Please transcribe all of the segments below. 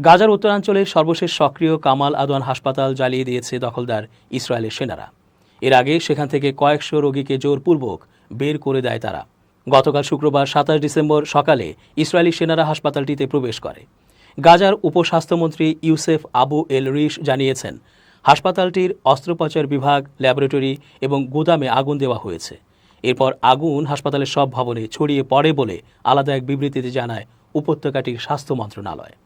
গাজার উত্তরাঞ্চলের সর্বশেষ সক্রিয় কামাল আদওয়ান হাসপাতাল জ্বালিয়ে দিয়েছে দখলদার ইসরায়েলের সেনারা। এর আগে সেখান থেকে কয়েকশো রোগীকে জোরপূর্বক বের করে দেয় তারা। গতকাল শুক্রবার ২৭ ডিসেম্বর সকালে ইসরায়েলি সেনারা হাসপাতালটিতে প্রবেশ করে। গাজার উপস্বাস্থ্যমন্ত্রী ইউসেফ আবু এল রিশ জানিয়েছেন, হাসপাতালটির অস্ত্রোপচার বিভাগ, ল্যাবরেটরি এবং গুদামে আগুন দেওয়া হয়েছে। এরপর আগুন হাসপাতালের সব ভবনে ছড়িয়ে পড়ে বলে আলাদা এক বিবৃতিতে জানায় উপত্যকাটির স্বাস্থ্য মন্ত্রণালয়।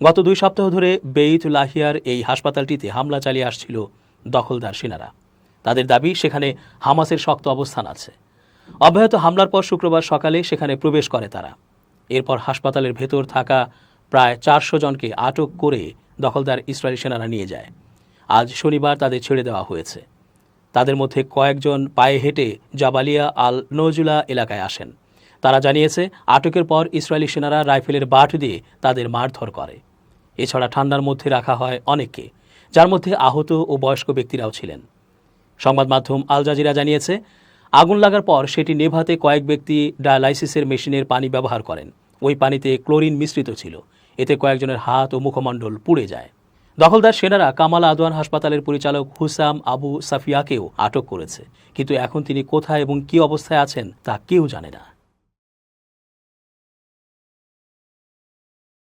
গত ২ সপ্তাহ ধরে বেইত লাহিয়ার এই হাসপাতালটিতে হামলা চালিয়ে আসছিল দখলদার সেনারা। তাদের দাবি, সেখানে হামাসের শক্ত অবস্থান আছে। অব্যাহত হামলার পর শুক্রবার সকালে সেখানে প্রবেশ করে তারা। এরপর হাসপাতালের ভেতর থাকা প্রায় ৪০০ জনকে আটক করে দখলদার ইসরায়েলি সেনারা নিয়ে যায়। আজ শনিবার তাদের ছেড়ে দেওয়া হয়েছে। তাদের মধ্যে কয়েকজন পায়ে হেঁটে জাবালিয়া আল নজুলা এলাকায় আসেন। তারা জানিয়েছে, আটকের পর ইসরায়েলি সেনারা রাইফেলের বাট দিয়ে তাদের মারধর করে। এছাড়া ঠান্ডার মধ্যে রাখা হয় অনেককে, যার মধ্যে আহত ও বয়স্ক ব্যক্তিরাও ছিলেন। সংবাদ মাধ্যম আল জাজিরা জানিয়েছে, আগুন লাগার পর সেটি নেভাতে কয়েক ব্যক্তি ডায়ালাইসিসের মেশিনের পানি ব্যবহার করেন। ওই পানিতে ক্লোরিন মিশ্রিত ছিল। এতে কয়েকজনের হাত ও মুখমণ্ডল পুড়ে যায়। দখলদার সেনারা কামাল আদওয়ান হাসপাতালের পরিচালক হুসাম আবু সাফিয়াকেও আটক করেছে, কিন্তু এখন তিনি কোথায় এবং কী অবস্থায় আছেন তা কেউ জানে না।